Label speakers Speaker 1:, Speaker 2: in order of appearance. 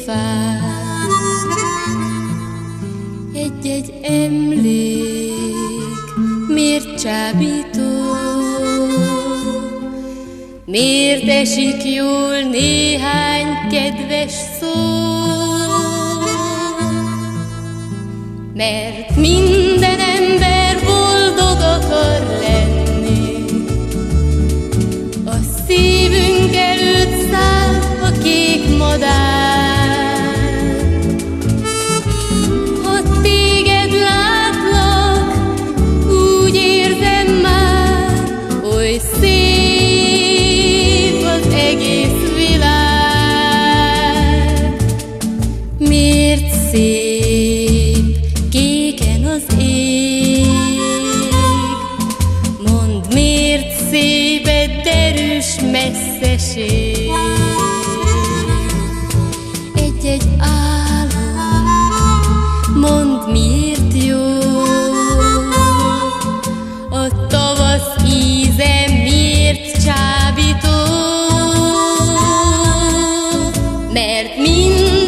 Speaker 1: fát. Egy-egy emlék miért csábító, miért esik jól néhány kedves szó? Mert minden ember boldog akar lenni, a szívünk előtt száll a kék madár. Ha téged látlak, úgy érzem már, oly szép az egész világ. Miért szép kéken az ég? Mondd, miért szép egy derűs messzeség? Egy-egy álom, mondd, miért jó? A tavasz íze miért csábító? Mert minden